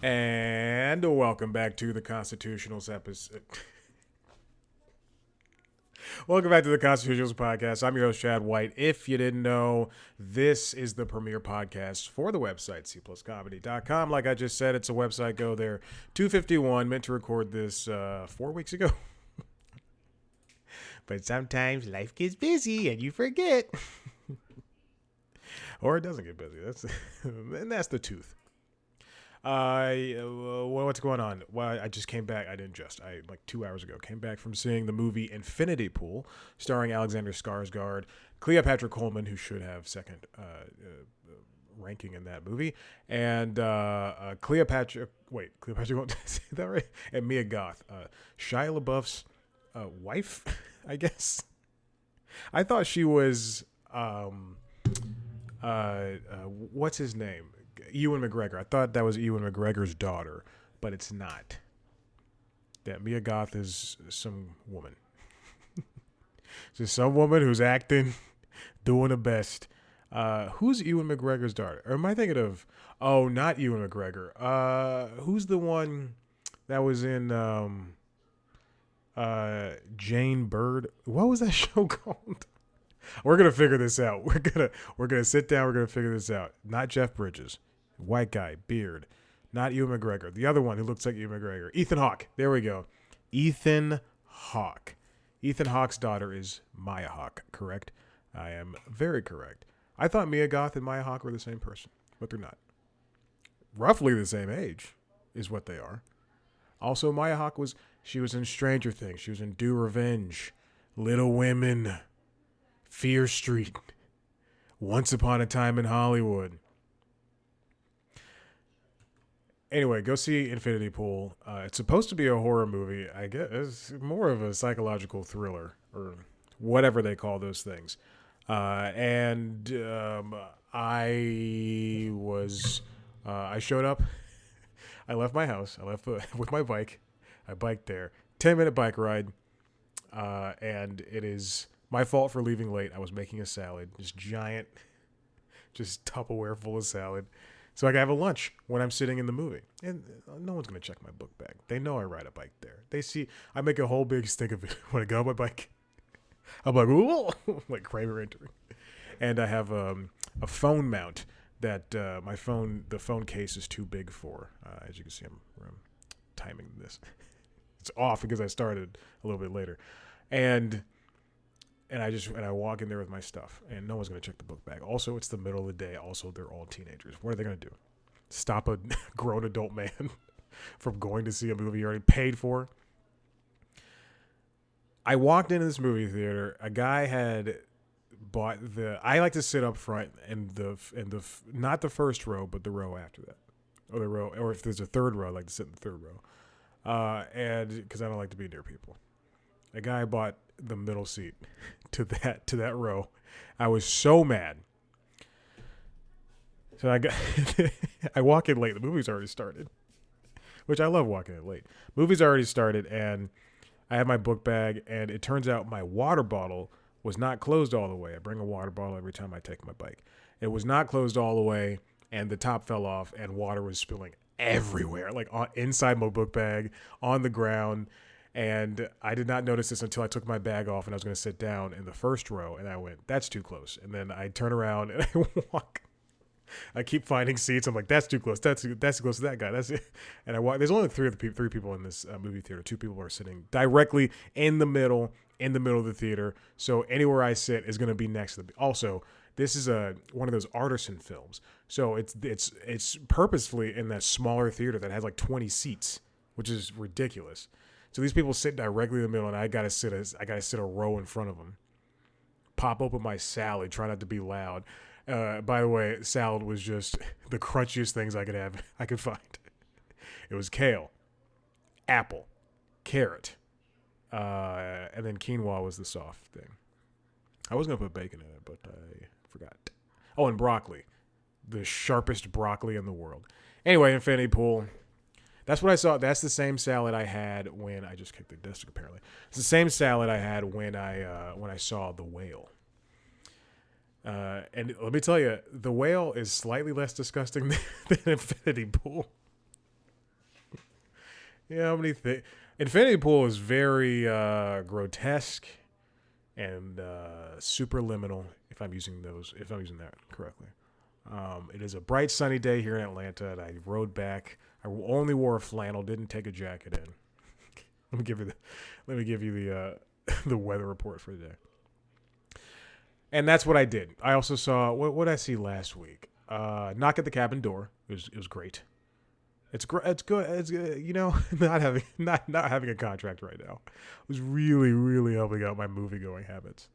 And welcome back to the Constitutionals episode. Welcome back to the Constitutionals podcast. I'm your host, Chad White. If you didn't know, this is the premier podcast for the website, cpluscomedy.com. Like I just said, it's a website. Go there. 251, meant to record this 4 weeks ago. But sometimes life gets busy and you forget. Or it doesn't get busy. And that's the tooth. What's going on? Well, I just came back. I like 2 hours ago came back from seeing the movie Infinity Pool, starring Alexander Skarsgård, Cleopatra Coleman, who should have second ranking in that movie, and Cleopatra. Wait, Cleopatra Coleman, is that right? And Mia Goth, Shia LaBeouf's wife, I guess. I thought she was what's his name? Ewan McGregor. I thought that was Ewan McGregor's daughter, but it's not. That Mia Goth is some woman. Just some woman who's acting, doing her best. Who's Ewan McGregor's daughter? Or am I thinking of? Oh, not Ewan McGregor. Who's the one that was in Jane Bird? What was that show called? We're gonna figure this out. We're gonna sit down. We're gonna figure this out. Not Jeff Bridges, white guy, beard. Not Ewan McGregor. The other one who looks like Ewan McGregor. Ethan Hawke. There we go. Ethan Hawke. Ethan Hawke's daughter is Maya Hawke. Correct. I am very correct. I thought Mia Goth and Maya Hawke were the same person, but they're not. Roughly the same age is what they are. Also, Maya Hawke was in Stranger Things. She was in Do Revenge, Little Women, Fear Street, Once Upon a Time in Hollywood. Anyway, go see Infinity Pool. It's supposed to be a horror movie. I guess it's more of a psychological thriller or whatever they call those things. I showed up. I left my house. I left with my bike. I biked there. 10-minute bike ride. And it is my fault for leaving late. I was making a salad, just giant, just Tupperware full of salad, so I can have a lunch when I'm sitting in the movie. And no one's gonna check my book bag. They know I ride a bike there. They see I make a whole big stink of it when I go on my bike. I'm like, ooh, like Kramer entering. And I have a phone mount that the phone case is too big for. As you can see, I'm timing this. It's off because I started a little bit later, and I walk in there with my stuff, and no one's gonna check the book bag. Also, it's the middle of the day. Also, they're all teenagers. What are they gonna do? Stop a grown adult man from going to see a movie you already paid for? I walked into this movie theater. A guy had bought I like to sit up front in the not the first row, but the row after that, or if there's a third row, I like to sit in the third row. And because I don't like to be near people. A guy bought the middle seat to that row. I was so mad. So I walk in late. The movie's already started, which I love walking in late. Movie's already started, and I have my book bag, and it turns out my water bottle was not closed all the way. I bring a water bottle every time I take my bike. It was not closed all the way, and the top fell off, and water was spilling everywhere, like inside my book bag, on the ground. And I did not notice this until I took my bag off and I was going to sit down in the first row, and I went, that's too close. And then I turn around and I walk. I keep finding seats. I'm like, that's too close. That's too close to that guy. That's it. And I walk. There's only three people in this movie theater. Two people are sitting directly in the middle of the theater. So anywhere I sit is going to be next to the. Also, this is one of those artisan films. So it's purposefully in that smaller theater that has like 20 seats, which is ridiculous. So these people sit directly in the middle, and I gotta sit a row in front of them. Pop open my salad, try not to be loud. By the way, salad was just the crunchiest things I could find. It was kale, apple, carrot, and then quinoa was the soft thing. I was gonna put bacon in it, but I forgot. Oh, and broccoli, the sharpest broccoli in the world. Anyway, Infinity Pool. That's what I saw. That's the same salad I had when I just kicked the desk. Apparently, it's the same salad I had when I saw The Whale. And let me tell you, The Whale is slightly less disgusting than Infinity Pool. how many things? Infinity Pool is very grotesque and superliminal. If I'm using that correctly. It is a bright sunny day here in Atlanta, and I rode back. I only wore a flannel, didn't take a jacket in. Let me give you the the weather report for the day. And that's what I did. I also saw what did I see last week? Knock at the Cabin Door. It was great. It's great. It's good. It's not having a contract right now was really helping out my movie going habits.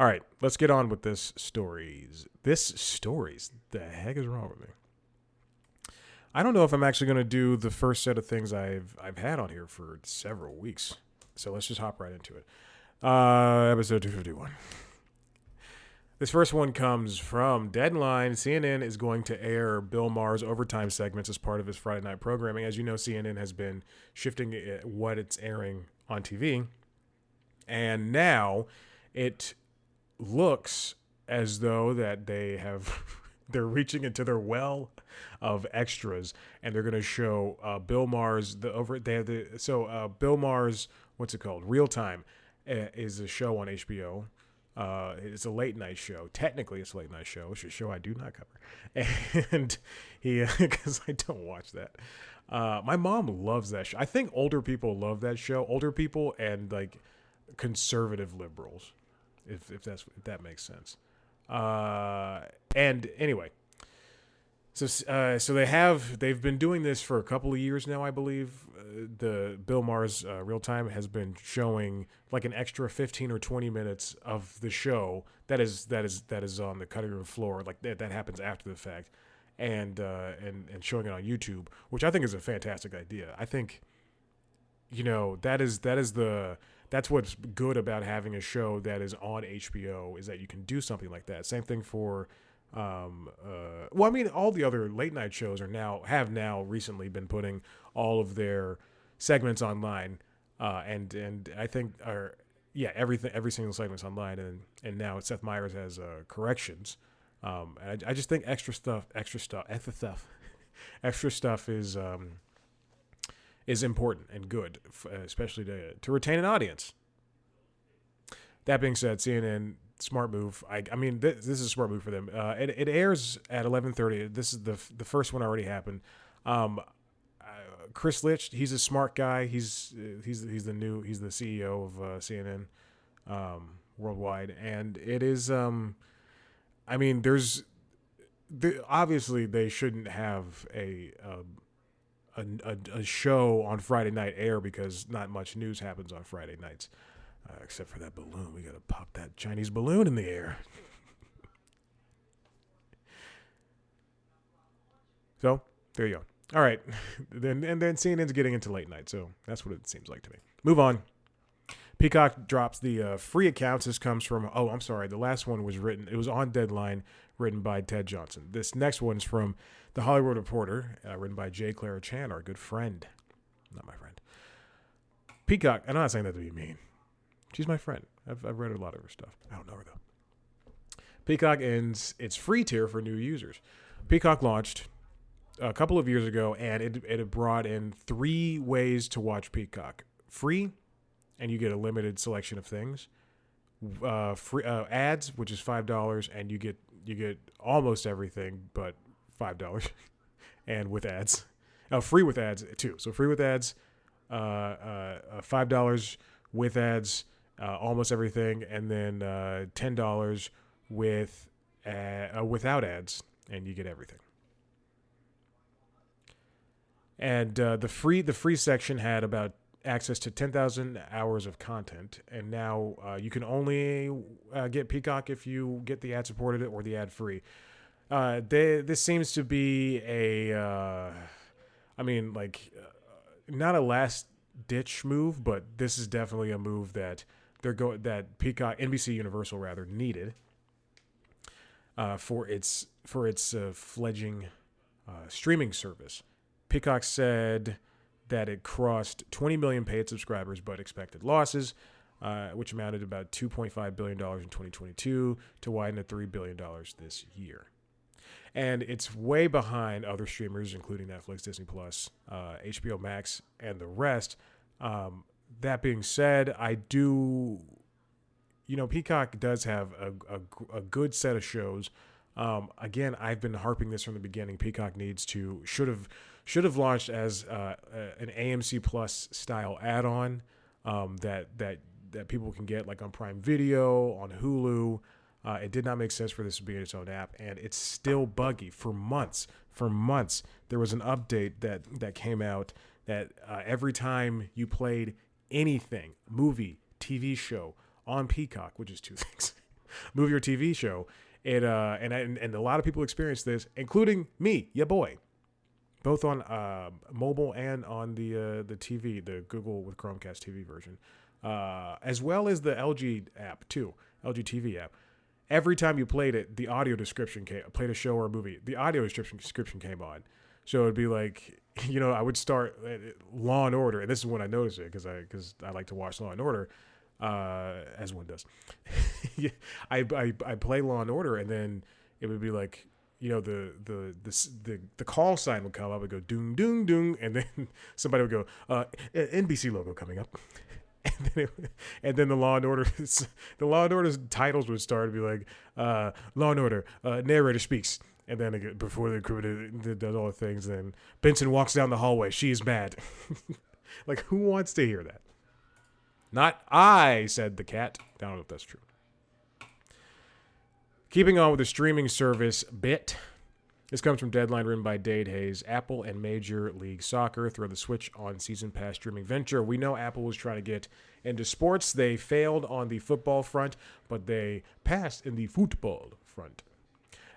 All right, let's get on with this stories. The heck is wrong with me? I don't know if I'm actually going to do the first set of things I've had on here for several weeks. So let's just hop right into it. Episode 251. This first one comes from Deadline. CNN is going to air Bill Maher's overtime segments as part of his Friday night programming. As you know, CNN has been shifting what it's airing on TV. And now it looks as though that they're reaching into their well of extras, and they're going to show Bill Maher's Bill Maher's, what's it called? Real Time is a show on HBO. It's a late night show. Technically, it's a late night show. It's a show I do not cover, and because I don't watch that. My mom loves that show. I think older people love that show. Older people and like conservative liberals, if that makes sense. And anyway, so they've been doing this for a couple of years now, I believe. The Bill Maher's Real Time has been showing like an extra 15 or 20 minutes of the show that is on the cutting room floor, like that happens after the fact, and showing it on YouTube, which I think is a fantastic idea. I think, that's what's good about having a show that is on HBO, is that you can do something like that. Same thing for all the other late night shows have now recently been putting all of their segments online, and I think every single segment's online, and now Seth Meyers has corrections, and I just think extra stuff is important and good, especially to retain an audience. That being said, CNN, smart move. This is a smart move for them. It airs at 11:30. This is the first one already happened. Chris Litch, he's a smart guy. He's the CEO of CNN worldwide, and it is. Obviously they shouldn't have a show on Friday night air because not much news happens on Friday nights, except for that balloon. We gotta pop that Chinese balloon in the air. So there you go. All right, then CNN's getting into late night, so that's what it seems like to me. Move on. Peacock drops the free accounts. This comes from, the last one was written, it was on Deadline, written by Ted Johnson. This next one's from The Hollywood Reporter, written by J. Clara Chan, our good friend. Not my friend. Peacock, I'm not saying that to be mean. She's my friend. I've read a lot of her stuff. I don't know her, though. Peacock ends its free tier for new users. Peacock launched a couple of years ago, and it brought in 3 ways to watch Peacock. Free, and you get a limited selection of things. Free ads, which is $5, and you get almost everything but $5, and with ads. Free with ads too. So free with ads, $5 with ads, almost everything, and then $10 without ads, and you get everything. And the free section had about access to 10,000 hours of content, and now you can only get Peacock if you get the ad-supported or the ad-free. This seems to be not a last-ditch move, but this is definitely a move that that Peacock, NBC Universal rather, needed for its fledgling streaming service. Peacock said that it crossed 20 million paid subscribers, but expected losses, which amounted to about $2.5 billion in 2022, to widen to $3 billion this year. And it's way behind other streamers, including Netflix, Disney Plus, HBO Max, and the rest. That being said, I do, Peacock does have a good set of shows. Again, I've been harping this from the beginning. Peacock should have launched as an AMC Plus style add-on that people can get like on Prime Video, on Hulu. It did not make sense for this to be its own app, and it's still buggy for months. For months, there was an update that came out that every time you played anything, movie, TV show on Peacock, which is two things, movie or TV show, it and a lot of people experienced this, including me, ya boy, both on mobile and on the TV, the Google with Chromecast TV version, as well as the LG app too, LG TV app. Every time you played it, the audio description played a show or a movie, the audio description came on. So it'd be like, I would start Law and Order, and this is when I noticed it because I like to watch Law and Order, as one does. I play Law and Order, and then it would be like, the call sign would come up and go doom doom doom, and then somebody would go NBC logo coming up. And then the Law and Order's titles would start to be like, Law and Order, narrator speaks. And then before the criminal does all the things, then Benson walks down the hallway. She's mad. Like, who wants to hear that? Not I, said the cat. I don't know if that's true. Keeping on with the streaming service bit. This comes from Deadline, written by Dade Hayes. Apple and Major League Soccer throw the switch on season pass streaming venture. We know Apple was trying to get into sports. They failed on the football front, but they passed in the football front.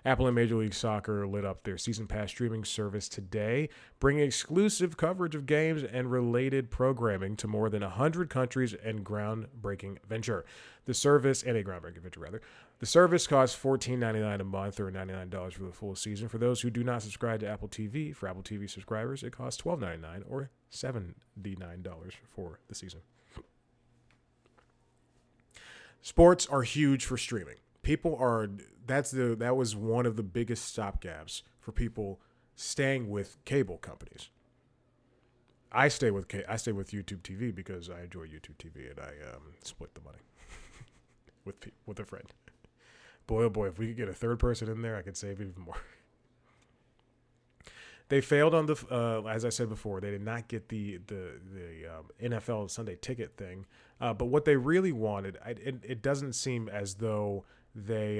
Apple and Major League Soccer lit up their season pass streaming service today, bringing exclusive coverage of games and related programming to more than 100 countries and groundbreaking venture. The service costs $14.99 a month or $99 for the full season. For those who do not subscribe to Apple TV, for Apple TV subscribers, it costs $12.99 or $79 for the season. Sports are huge for streaming. That was one of the biggest stopgaps for people staying with cable companies. I stay with YouTube TV because I enjoy YouTube TV, and I split the money with a friend. Boy, oh boy, if we could get a third person in there, I could save even more. They failed on as I said before, they did not get the NFL Sunday ticket thing. But what they really wanted, it doesn't seem as though they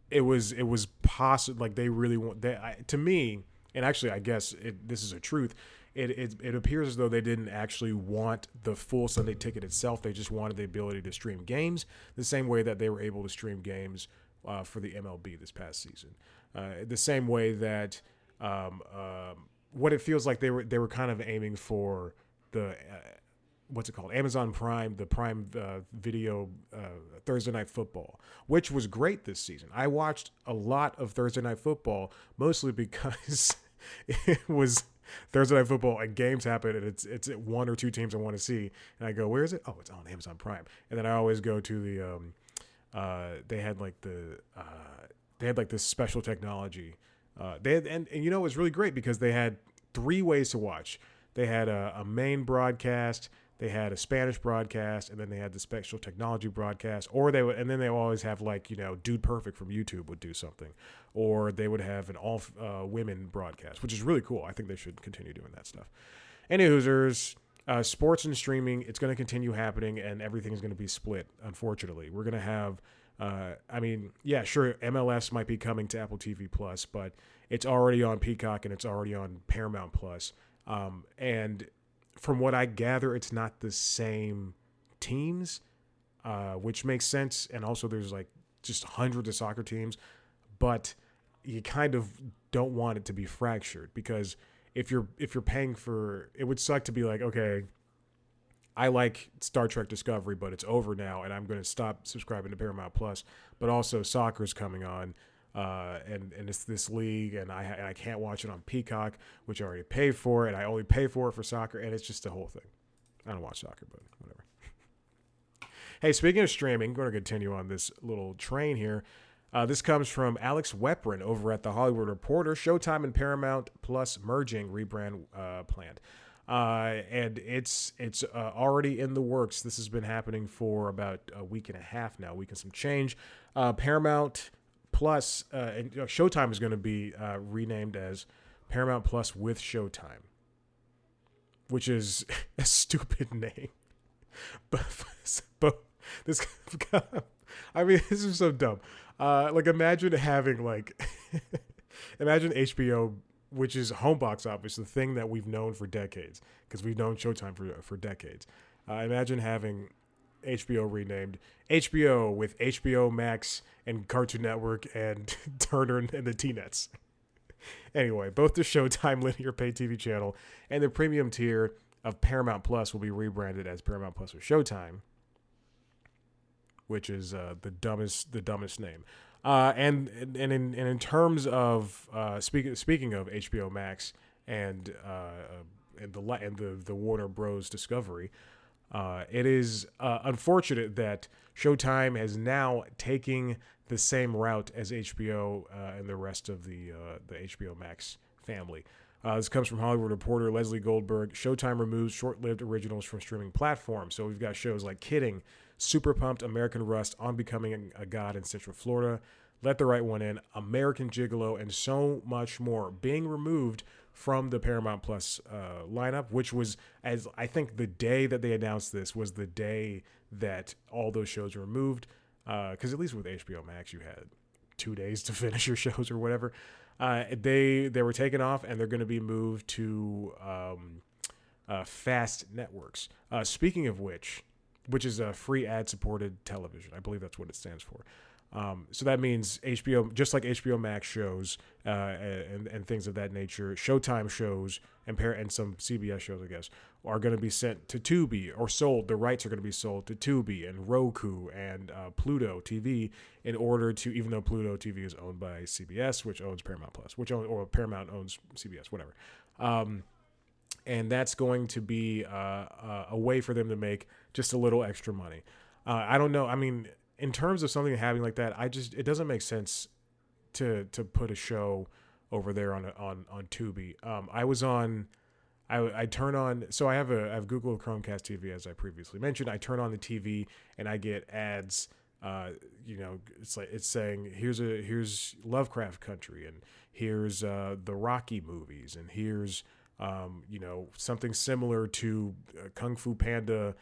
it was possible, like they really want to me, and actually I guess this is a truth. It appears as though they didn't actually want the full Sunday ticket itself. They just wanted the ability to stream games the same way that they were able to stream games for the MLB this past season. The same way that what it feels like they were kind of aiming for the what's it called? Amazon Prime, the Prime Video Thursday Night Football, which was great this season. I watched a lot of Thursday Night Football, mostly because it was Thursday Night Football and games happen, and it's one or two teams I want to see, and I go, where is it? Oh, it's on Amazon Prime. And then I always go to the they had this special technology. And it was really great because they had three ways to watch. They had a main broadcast, they had a Spanish broadcast, and then they had the special technology broadcast. Or they always have Dude Perfect from YouTube would do something, or they would have an all women broadcast, which is really cool. I think they should continue doing that stuff. Any Hoosers, sports and streaming, it's going to continue happening, and everything's going to be split. Unfortunately, we're going to have. Sure, MLS might be coming to Apple TV Plus, but it's already on Peacock and it's already on Paramount Plus. And from what I gather, it's not the same teams, which makes sense. And also there's just hundreds of soccer teams, but you kind of don't want it to be fractured, because if you're paying for, it would suck to be like, okay, I like Star Trek Discovery, but it's over now, and I'm going to stop subscribing to Paramount Plus. But also, soccer's coming on, and it's this league, and I can't watch it on Peacock, which I already pay for, and I only pay for it for soccer, and it's just a whole thing. I don't watch soccer, but whatever. Hey, speaking of streaming, I'm going to continue on this little train here. This comes from Alex Weprin over at The Hollywood Reporter. Showtime and Paramount Plus merging rebrand planned. And it's already in the works. This has been happening for about a week and a half now, week and some change. Paramount Plus and Showtime is going to be renamed as Paramount Plus with Showtime, which is a stupid name. But this, I mean, this is so dumb. Like imagine having imagine HBO, which is home box office, the thing that we've known for decades, because we've known Showtime for decades. Imagine having HBO renamed HBO with HBO Max and Cartoon Network and Turner and the T-Nets. Anyway, both the Showtime linear pay TV channel and the premium tier of Paramount Plus will be rebranded as Paramount Plus with Showtime, which is the dumbest name. And in terms of speaking of HBO Max and the Warner Bros. Discovery, it is unfortunate that Showtime is now taking the same route as HBO and the rest of the HBO Max family. This comes from Hollywood Reporter Leslie Goldberg. Showtime removes short-lived originals from streaming platforms. So we've got shows like Kidding, Super Pumped, American Rust, On Becoming a God in Central Florida, Let the Right One In, American Gigolo, and so much more being removed from the Paramount Plus lineup, which was, as I think the day that they announced this was the day that all those shows were removed. Because at least with HBO Max, you had 2 days to finish your shows or whatever. They were taken off, and they're going to be moved to Fast Networks. Speaking of which is a free ad-supported television. I believe that's what it stands for. So that means HBO, just like HBO Max shows and things of that nature, Showtime shows and some CBS shows, I guess, are going to be sent to Tubi or sold. The rights are going to be sold to Tubi and Roku and Pluto TV in order to, even though Pluto TV is owned by CBS, which owns Paramount Plus, or Paramount owns CBS, whatever. And that's going to be a way for them to make just a little extra money. I don't know. I mean, in terms of something happening like that, it doesn't make sense to put a show over there on Tubi. I turn on, so I have Google Chromecast TV, as I previously mentioned. I turn on the TV and I get ads. It's saying here's Lovecraft Country, and here's the Rocky movies, and here's something similar to Kung Fu Panda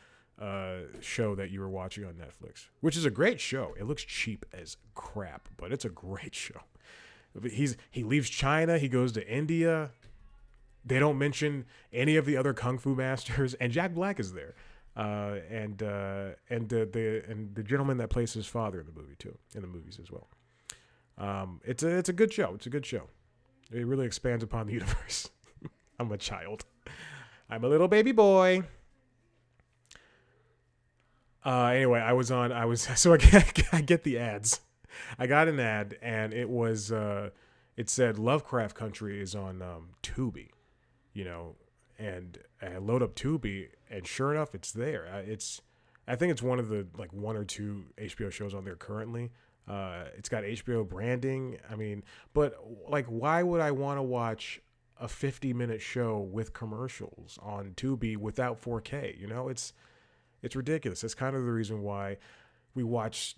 show that you were watching on Netflix, which is a great show. It looks cheap as crap, but it's a great show. He leaves China, he goes to India. They don't mention any of the other Kung Fu masters, and Jack Black is there, and the gentleman that plays his father in the movie too, in the movies as well. It's a good show. It's a good show. It really expands upon the universe. I'm a child. I'm a little baby boy. Anyway, so I get the ads. I got an ad, and it said Lovecraft Country is on Tubi, and I load up Tubi, and sure enough, it's there. I think it's one of the one or two HBO shows on there currently. It's got HBO branding. I mean, but why would I want to watch a 50-minute show with commercials on Tubi without 4K? It's ridiculous. That's kind of the reason why we watch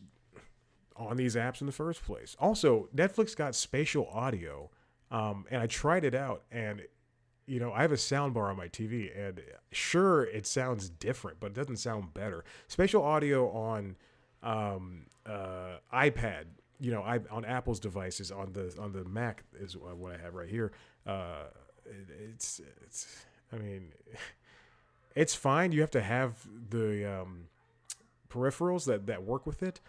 on these apps in the first place. Also, Netflix got spatial audio, and I tried it out, and I have a sound bar on my TV, and sure, it sounds different, but it doesn't sound better. Spatial audio on iPad, on Apple's devices, on the Mac is what I have right here. It's fine. You have to have the peripherals that work with it.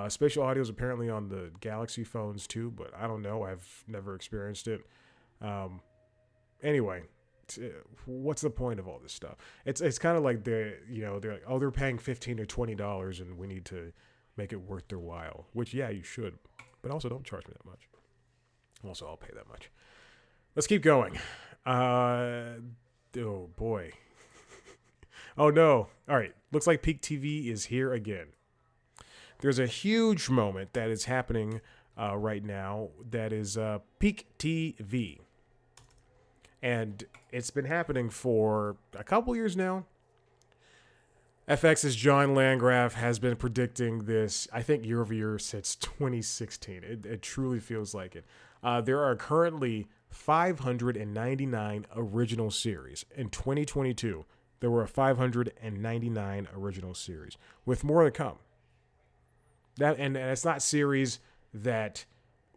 Spatial audio is apparently on the Galaxy phones too, but I don't know. I've never experienced it. Anyway, what's the point of all this stuff? It's kind of like they're like, oh, they're paying $15 or $20 and we need to make it worth their while. Which, yeah, you should, but also don't charge me that much. Also, I'll pay that much. Let's keep going. Oh boy. Oh no. All right. Looks like Peak TV is here again. There's a huge moment that is happening right now. That is Peak TV. And it's been happening for a couple years now. FX's John Landgraf has been predicting this, I think, year over year since 2016. It truly feels like it. There are currently 599 original series. In 2022, there were 599 original series, with more to come. And it's not series that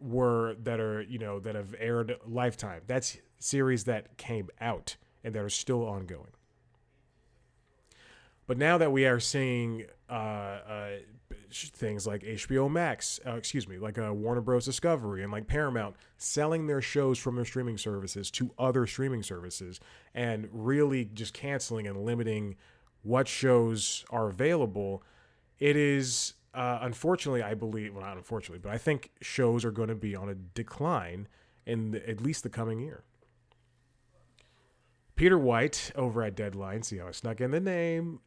that have aired lifetime. That's series that came out and that are still ongoing. But now that we are seeing things like HBO Max, like Warner Bros. Discovery and like Paramount selling their shows from their streaming services to other streaming services and really just canceling and limiting what shows are available, it is unfortunately, I believe, well, not unfortunately, but I think shows are going to be on a decline in at least the coming year. Peter White over at Deadline, see how I snuck in the name,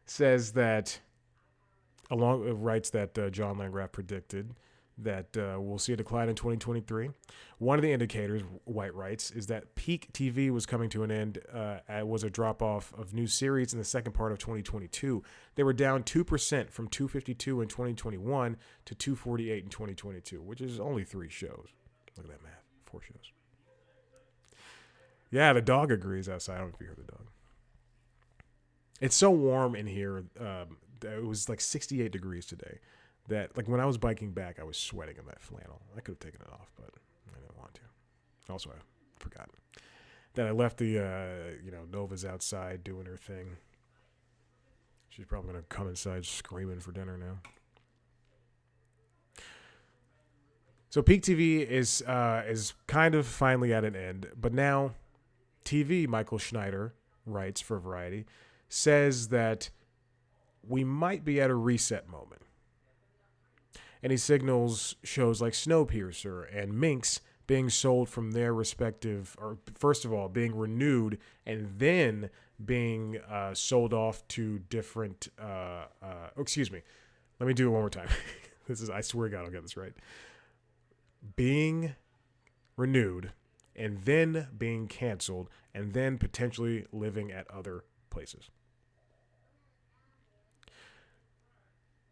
says that writes that John Landgraf predicted that we'll see a decline in 2023. One of the indicators, White writes, is that peak TV was coming to an end. Was a drop off of new series in the second part of 2022. They were down 2% from 252 in 2021 to 248 in 2022, which is only 3 shows. Look at that math, 4 shows. Yeah, the dog agrees outside. I don't know if you heard the dog. It's so warm in here. It was like 68 degrees today. That like when I was biking back, I was sweating in that flannel. I could have taken it off, but I didn't want to. Also, I forgot that I left the Nova's outside doing her thing. She's probably gonna come inside screaming for dinner now. So Peak TV is kind of finally at an end, but now TV, Michael Schneider writes for Variety, says that we might be at a reset moment. And he signals shows like Snowpiercer and Minx being sold from their respective, or first of all, being renewed and then being sold off to different, excuse me. Let me do it one more time. I swear to God, I'll get this right. Being renewed and then being canceled and then potentially living at other places.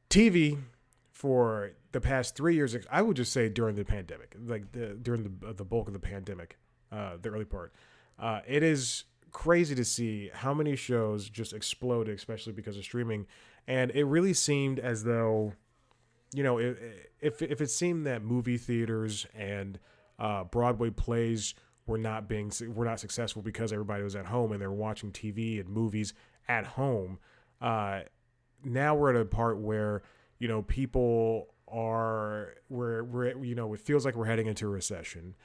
TV for the past 3 years, I would just say during the pandemic, like during the bulk of the pandemic, the early part, it is crazy to see how many shows just exploded, especially because of streaming. And it really seemed as though, if it seemed that movie theaters and Broadway plays were not successful because everybody was at home and they were watching TV and movies at home. Now we're at a part where people are it feels like we're heading into a recession.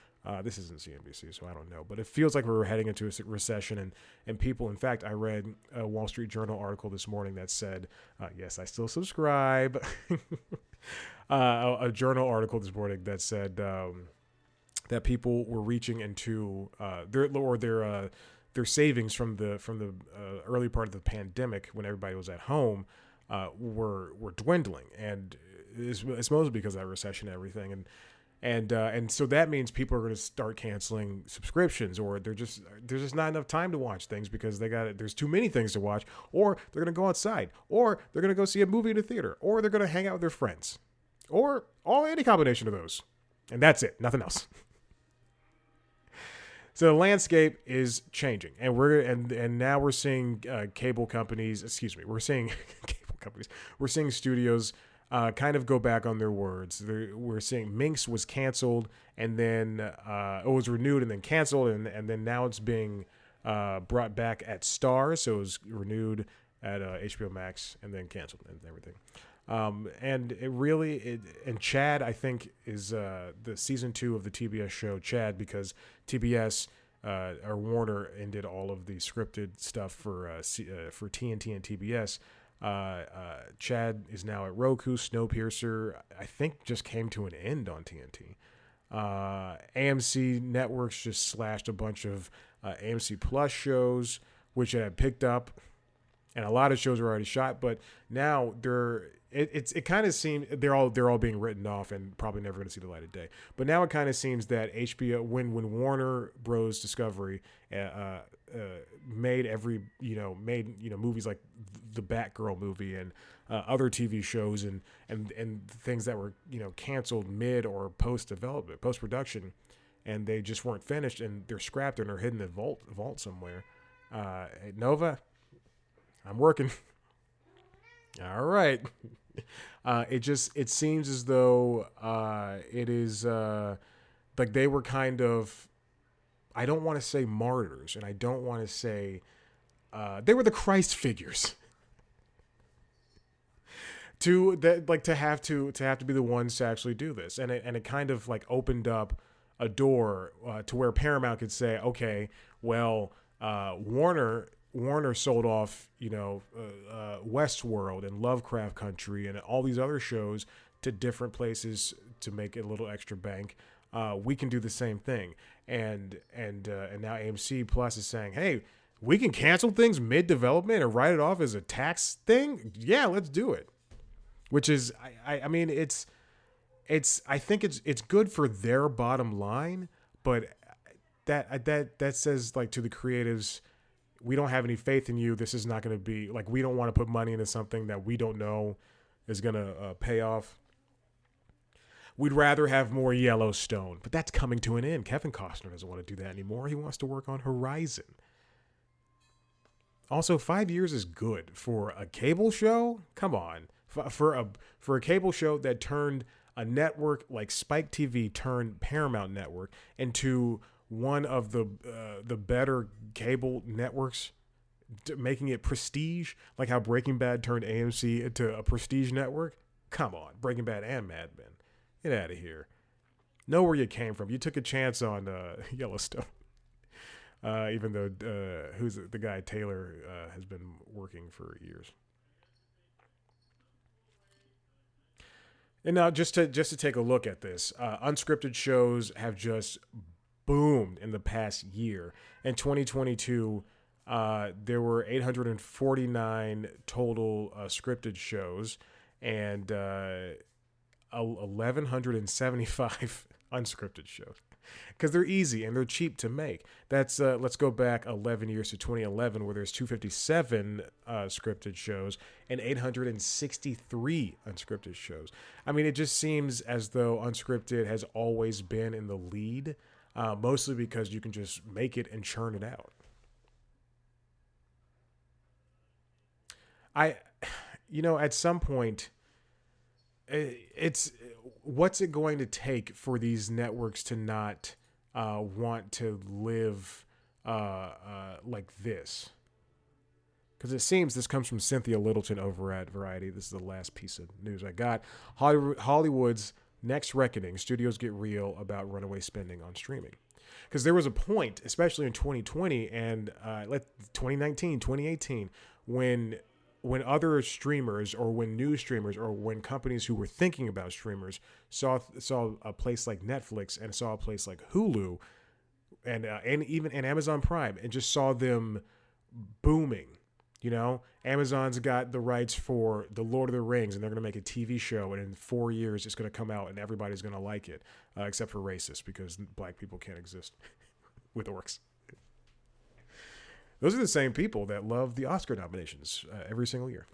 This isn't CNBC, so I don't know, but it feels like we're heading into a recession, and people. In fact, I read a Wall Street Journal article this morning that said, yes, I still subscribe. A journal article this morning that said that people were reaching into their savings from the early part of the pandemic when everybody was at home were dwindling, and it's mostly because of that recession and everything, and so that means people are going to start canceling subscriptions, or there's just not enough time to watch things because there's too many things to watch, or they're going to go outside, or they're going to go see a movie in a theater, or they're going to hang out with their friends, or any combination of those, and that's it, nothing else. So the landscape is changing, and now we're seeing cable companies. Excuse me, we're seeing cable companies. We're seeing studios kind of go back on their words. We're seeing Minx was canceled, and then it was renewed and then canceled, and then now it's being brought back at Starz. So it was renewed at HBO Max and then canceled and everything. And and Chad, I think, is the season 2 of the TBS show Chad, because TBS or Warner ended all of the scripted stuff for TNT and TBS. Chad is now at Roku. Snowpiercer, I think, just came to an end on TNT. AMC Networks just slashed a bunch of AMC Plus shows, which had picked up. and a lot of shows are already shot. But now it kind of seems they're all being written off and probably never going to see the light of day. But now it kind of seems that HBO, when Warner Bros. Discovery made movies like the Batgirl movie and other TV shows and things that were canceled mid or post production, and they just weren't finished and they're scrapped and they're hidden in the vault somewhere. Hey, Nova, I'm working. All right. It seems as though it is like they were kind of, I don't want to say martyrs, and I don't want to say they were the Christ figures to that, like to have to be the ones to actually do this, and it kind of like opened up a door to where Paramount could say, okay, well, Warner sold off, Westworld and Lovecraft Country and all these other shows to different places to make a little extra bank. We can do the same thing, and now AMC Plus is saying, hey, we can cancel things mid development and write it off as a tax thing. Yeah, let's do it. Which is, I mean, I think it's good for their bottom line, but that says, like, to the creatives, we don't have any faith in you. This is not going to be, like, we don't want to put money into something that we don't know is going to pay off. We'd rather have more Yellowstone, but that's coming to an end. Kevin Costner doesn't want to do that anymore. He wants to work on Horizon. Also, 5 years is good for a cable show. Come on, for a cable show that turned a network like Spike TV turned Paramount Network into one of the better cable networks, making it prestige, like how Breaking Bad turned AMC into a prestige network. Come on, Breaking Bad and Mad Men. Get out of here. Know where you came from. You took a chance on Yellowstone. Even though who's the guy, Taylor, has been working for years. And now just to take a look at this, unscripted shows have just boomed in the past year. In 2022, there were 849 total scripted shows and 1,175 unscripted shows. Because they're easy and they're cheap to make. That's let's go back 11 years to 2011, where there's 257 scripted shows and 863 unscripted shows. I mean, it just seems as though unscripted has always been in the lead, mostly because you can just make it and churn it out. At some point, it's what's it going to take for these networks to not want to live like this? Because it seems this comes from Cynthia Littleton over at Variety. This is the last piece of news I got. Hollywood's next reckoning. Studios get real about runaway spending on streaming. Because there was a point, especially in 2020 and 2019, 2018, when other streamers or when new streamers or when companies who were thinking about streamers saw a place like Netflix and saw a place like Hulu and even Amazon Prime and just saw them booming. Amazon's got the rights for The Lord of the Rings and they're going to make a TV show, and in 4 years it's going to come out and everybody's going to like it, except for racists, because black people can't exist with orcs. Those are the same people that love the Oscar nominations every single year.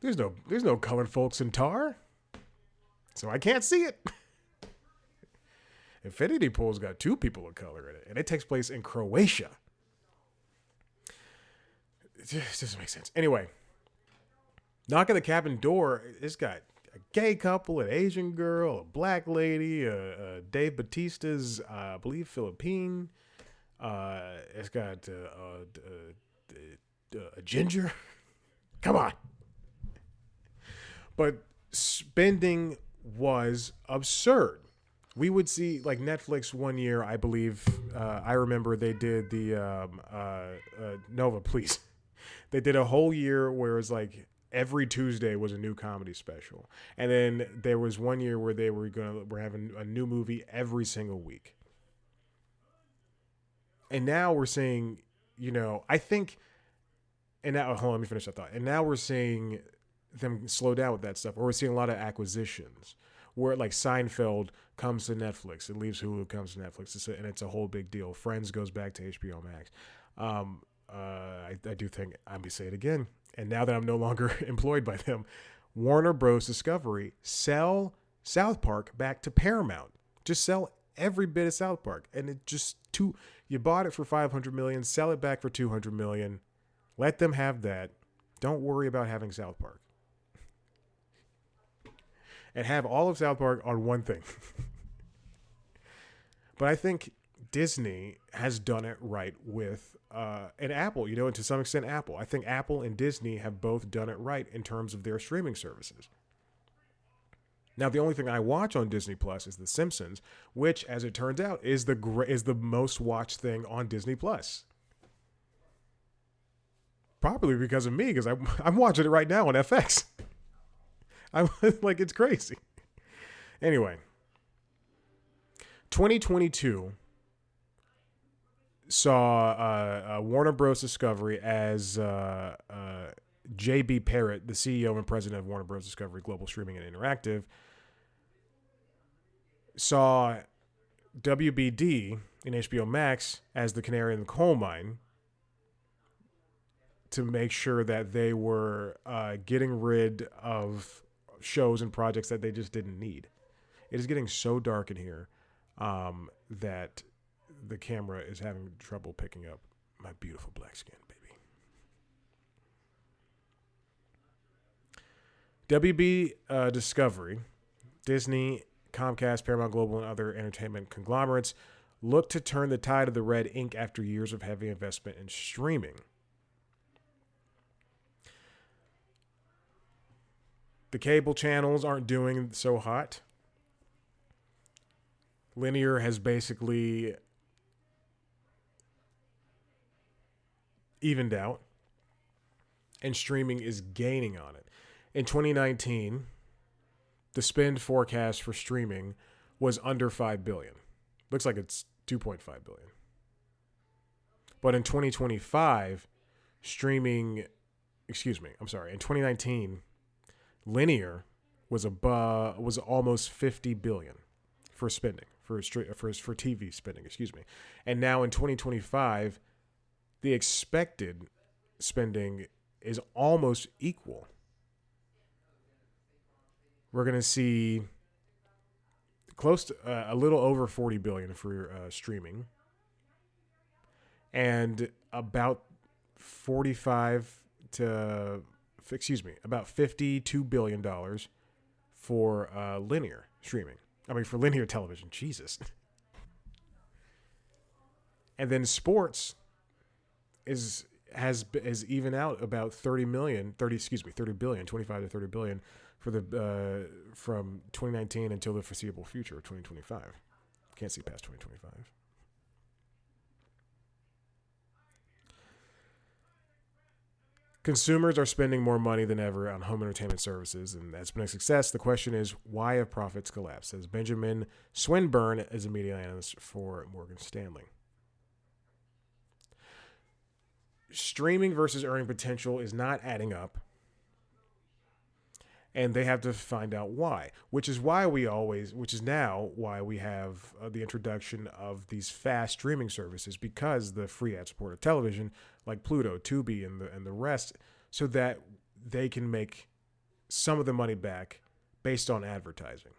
There's no colored folks in Tar, so I can't see it. Infinity Pool's got 2 people of color in it, and it takes place in Croatia. It just doesn't make sense. Anyway, Knock at the Cabin Door, it's got a gay couple, an Asian girl, a black lady, Dave Bautista's, I believe, Philippine. It's got a ginger. Come on. But spending was absurd. We would see, like, Netflix one year, I believe, I remember they did the, Nova, please. They did a whole year where it was like every Tuesday was a new comedy special. And then there was one year where they were having a new movie every single week. And now we're seeing, I think And now, hold on, let me finish that thought. And now we're seeing them slow down with that stuff, or we're seeing a lot of acquisitions where like Seinfeld comes to Netflix, it leaves Hulu, comes to Netflix, and it's a whole big deal. Friends goes back to HBO Max. I do think I'm gonna say it again. And now that I'm no longer employed by them, Warner Bros. Discovery sell South Park back to Paramount. Just sell every bit of South Park, and it just you bought it for $500 million, sell it back for $200 million. Let them have that. Don't worry about having South Park. And have all of South Park on one thing. But I think Disney has done it right with and Apple, and to some extent Apple. I think Apple and Disney have both done it right in terms of their streaming services. Now, the only thing I watch on Disney Plus is The Simpsons, which, as it turns out, is the most watched thing on Disney Plus. Probably because of me, because I'm watching it right now on FX. I'm like, it's crazy. Anyway, 2022 saw Warner Bros. Discovery as J.B. Parrott, the CEO and president of Warner Bros. Discovery Global Streaming and Interactive, saw WBD in HBO Max as the canary in the coal mine to make sure that they were getting rid of shows and projects that they just didn't need. It is getting so dark in here that the camera is having trouble picking up my beautiful black skin, baby. WB Discovery, Disney, Comcast, Paramount Global, and other entertainment conglomerates look to turn the tide of the red ink after years of heavy investment in streaming. The cable channels aren't doing so hot. Linear has basically evened out, and streaming is gaining on it. In 2019, the spend forecast for streaming was under $5 billion. Looks like it's $2.5 billion. But in 2025, in 2019, linear was almost $50 billion for spending for TV spending, and now in 2025, the expected spending is almost equal. We're going to see close to a little over $40 billion for streaming, and about $52 billion for linear streaming. For linear television. Jesus. And then sports has even out about 30 billion, 25 to 30 billion for the from 2019 until the foreseeable future of 2025. Can't see past 2025. Consumers are spending more money than ever on home entertainment services, and that's been a success. The question is, why have profits collapsed? Says Benjamin Swinburne is a media analyst for Morgan Stanley. Streaming versus earning potential is not adding up, and they have to find out why, which is now why we have the introduction of these fast streaming services, because the free ad-supported television like Pluto, Tubi, and the rest, so that they can make some of the money back based on advertising.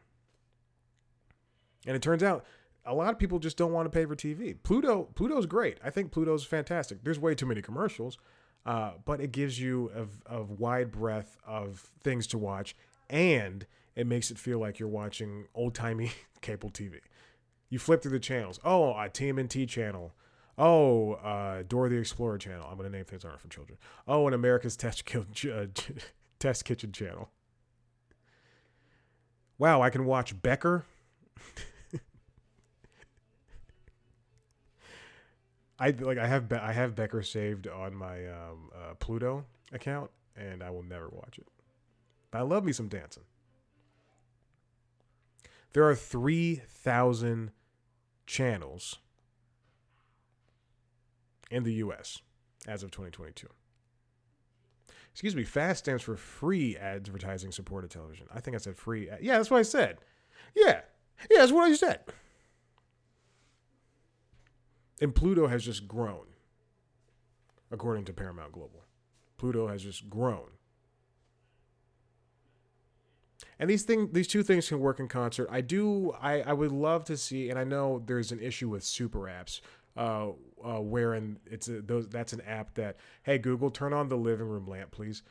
And it turns out a lot of people just don't want to pay for TV. Pluto's great. I think Pluto's fantastic. There's way too many commercials, but it gives you a wide breadth of things to watch, and it makes it feel like you're watching old-timey cable TV. You flip through the channels. Oh, a TMNT channel. Oh, Dora the Explorer channel. I'm going to name things that aren't for children. Oh, an America's Test Kitchen channel. Wow, I can watch Becker. I have Becker saved on my Pluto account, and I will never watch it. But I love me some dancing. There are 3,000 channels in the U.S. as of 2022. Excuse me, FAST stands for free advertising supported television. I think I said free. Yeah, that's what I said. Yeah. Yeah, that's what I said. And Pluto has just grown, according to Paramount Global. Pluto has just grown. And these two things can work in concert. I would love to see, and I know there's an issue with super apps, wherein that's an app that, hey Google, turn on the living room lamp, please.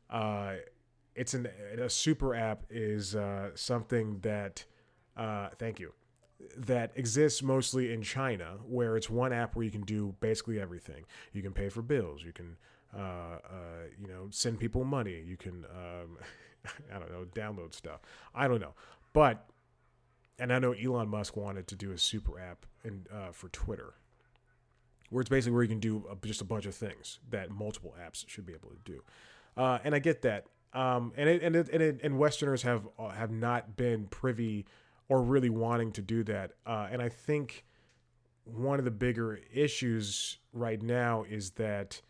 A super app is something that, thank you, that exists mostly in China, where it's one app where you can do basically everything. You can pay for bills. You can, send people money. You can, I don't know, download stuff. I don't know, and I know Elon Musk wanted to do a super app for Twitter, where it's basically where you can do just a bunch of things that multiple apps should be able to do. And I get that. And Westerners have not been privy or really wanting to do that. And I think one of the bigger issues right now is that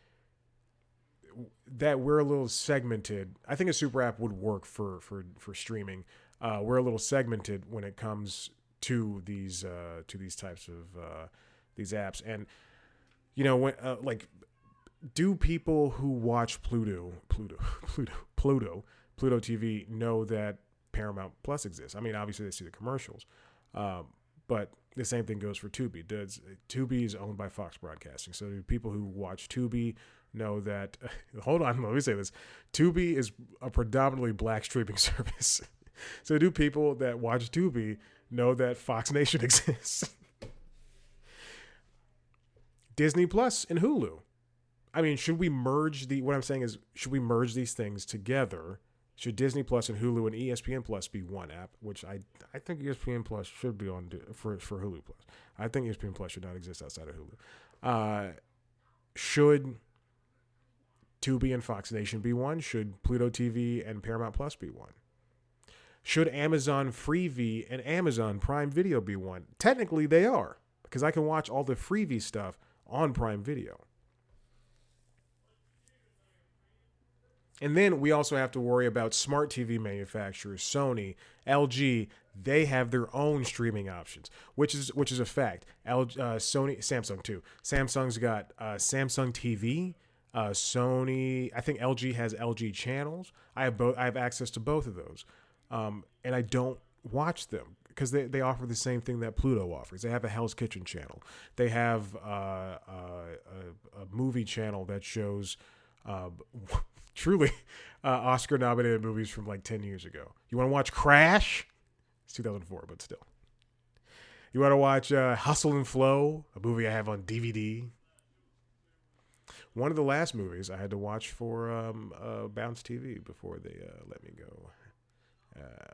we're a little segmented. I think a super app would work for streaming. We're a little segmented when it comes to these types of these apps. And when do people who watch Pluto TV know that Paramount Plus exists? I mean, obviously they see the commercials, but the same thing goes for Tubi. Tubi is owned by Fox Broadcasting, so do people who watch Tubi know that? Hold on, let me say this: Tubi is a predominantly black streaming service. So do people that watch Tubi know that Fox Nation exists? Disney Plus and Hulu. I mean, should we merge what I'm saying is, should we merge these things together? Should Disney Plus and Hulu and ESPN Plus be one app? Which I think ESPN Plus should be on for Hulu Plus. I think ESPN Plus should not exist outside of Hulu. Should Tubi and Fox Nation be one? Should Pluto TV and Paramount Plus be one? Should Amazon Freevee and Amazon Prime Video be one? Technically, they are, because I can watch all the Freevee stuff on Prime Video. And then we also have to worry about smart TV manufacturers, Sony, LG. They have their own streaming options, which is a fact. Sony, Samsung too. Samsung's got Samsung TV. Sony, I think LG has LG channels. I have access to both of those, and I don't watch them because they offer the same thing that Pluto offers. They have a Hell's Kitchen channel. They have a movie channel that shows truly Oscar-nominated movies from like 10 years ago. You want to watch Crash? It's 2004, but still. You want to watch Hustle and Flow, a movie I have on DVD? One of the last movies I had to watch for Bounce TV before they let me go.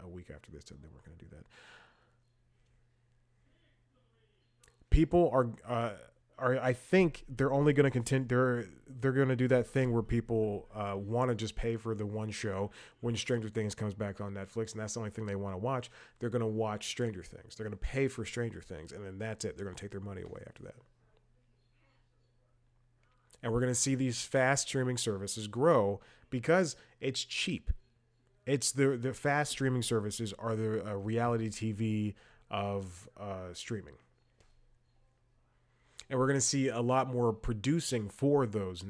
A week after this, said they weren't going to do that. People are I think they're only going to continue. They're going to do that thing where people want to just pay for the one show when Stranger Things comes back on Netflix, and that's the only thing they want to watch. They're going to watch Stranger Things. They're going to pay for Stranger Things, and then that's it. They're going to take their money away after that. And we're going to see these fast streaming services grow because it's cheap. It's the fast streaming services are the reality TV of streaming. And we're going to see a lot more producing for those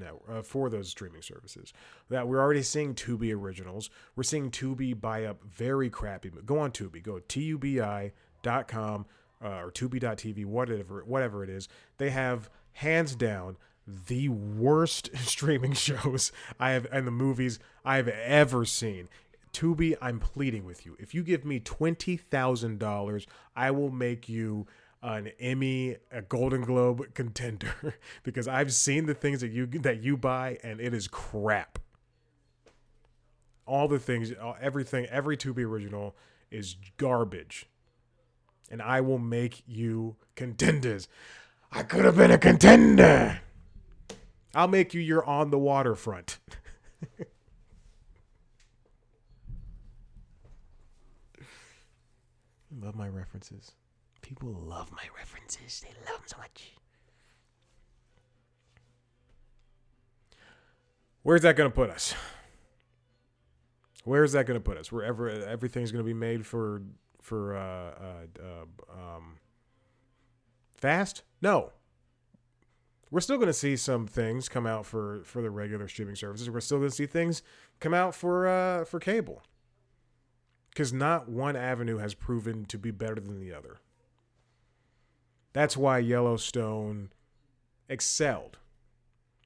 streaming services. That we're already seeing Tubi originals. We're seeing Tubi buy up very crappy. Go on Tubi. Go to tubi.com or tubi.tv, whatever it is. They have hands down the worst streaming shows and the movies I have ever seen. Tubi, I'm pleading with you. If you give me $20,000, I will make you an Emmy, a Golden Globe contender, because I've seen the things that you buy, and it is crap. All the things, everything, every Tubi original is garbage, and I will make you contenders. I could have been a contender. I'll make you your On the Waterfront. Love my references. People love my references. They love them so much. Where's that going to put us? Where is that going to put us? Wherever everything's going to be made for fast? No. We're still going to see some things come out for the regular streaming services. We're still going to see things come out for cable. Because not one avenue has proven to be better than the other. That's why Yellowstone excelled.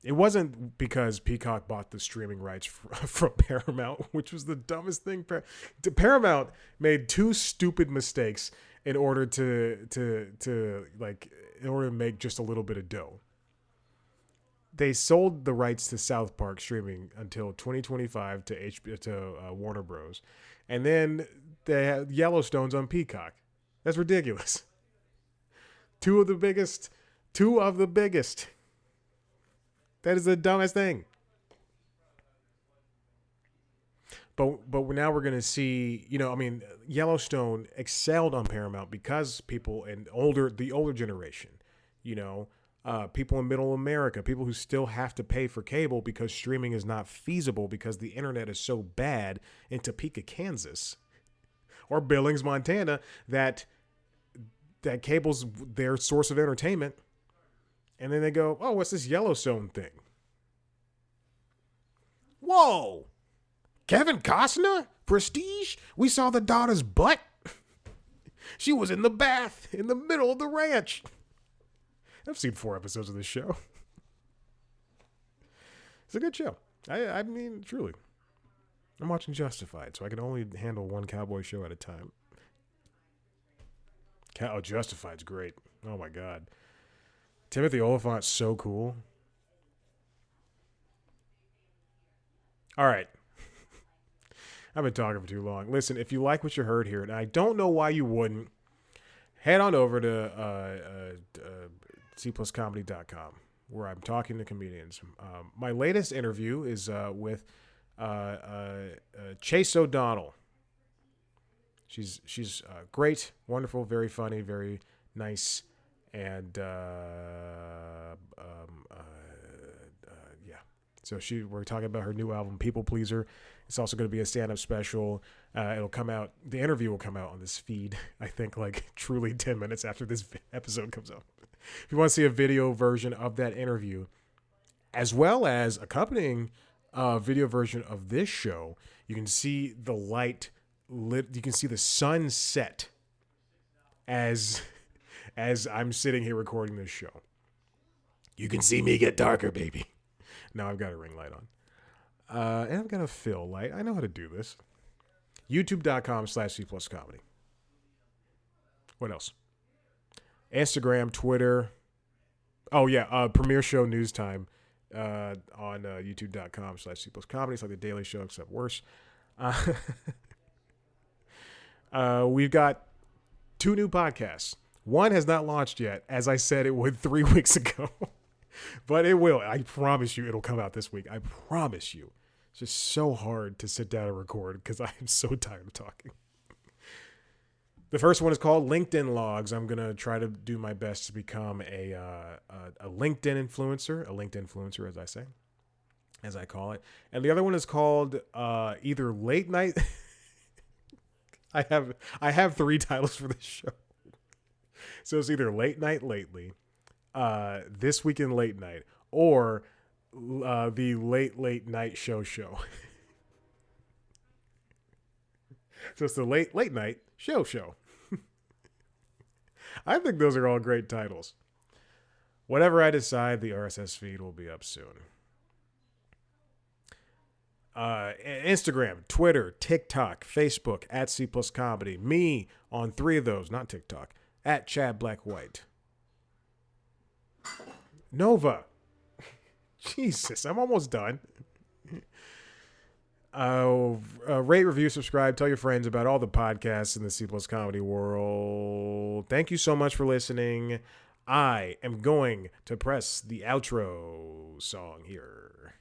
It wasn't because Peacock bought the streaming rights from Paramount, which was the dumbest thing. Paramount made two stupid mistakes in order to make just a little bit of dough. They sold the rights to South Park streaming until 2025 to Warner Bros. And then they had Yellowstone's on Peacock. That's ridiculous. Two of the biggest. That is the dumbest thing. But now we're going to see, Yellowstone excelled on Paramount because people in the older generation, people in middle America, people who still have to pay for cable because streaming is not feasible because the internet is so bad in Topeka, Kansas, or Billings, Montana, that cable's their source of entertainment. And then they go, oh, what's this Yellowstone thing? Whoa! Kevin Costner? Prestige? We saw the daughter's butt? She was in the bath in the middle of the ranch. I've seen 4 episodes of this show. It's a good show. I mean, truly. I'm watching Justified, so I can only handle one cowboy show at a time. Justified's great. Oh, my God. Timothy Olyphant's so cool. All right. I've been talking for too long. Listen, if you like what you heard here, and I don't know why you wouldn't, head on over to cpluscomedy.com, where I'm talking to comedians. My latest interview is with Chase O'Donnell. She's great, wonderful, very funny, very nice. And so we're talking about her new album, People Pleaser. It's also going to be a stand-up special. It'll come out. The interview will come out on this feed, I think, truly 10 minutes after this episode comes out. If you want to see a video version of that interview, as well as accompanying video version of this show, you can see the light lit. You can see the sun set as I'm sitting here recording this show. You can see me get darker, baby. Now I've got a ring light on. And I've got a fill light. I know how to do this. YouTube.com/C+Comedy. What else? Instagram, Twitter. Oh, yeah. Premiere Show News Time on YouTube.com/C+Comedy. It's like the Daily Show, except worse. We've got 2 new podcasts. One has not launched yet, as I said it would 3 weeks ago. But it will. I promise you it'll come out this week. I promise you. It's just so hard to sit down and record because I am so tired of talking. The first one is called LinkedIn Logs. I'm going to try to do my best to become a LinkedIn influencer, as I call it. And the other one is called either Late Night. I have 3 titles for this show. So it's either Late Night Lately, This Week in Late Night, or the Late Night Show. So it's the Late Night Show. I think those are all great titles. Whatever I decide, the RSS feed will be up soon. Instagram, Twitter, TikTok, Facebook, @C+Comedy. Me on 3 of those, not TikTok, @ChadBlackWhite. Nova. Jesus, I'm almost done. Rate, review, subscribe, tell your friends about all the podcasts in the C+ Comedy world. Thank you so much for listening. I am going to press the outro song here.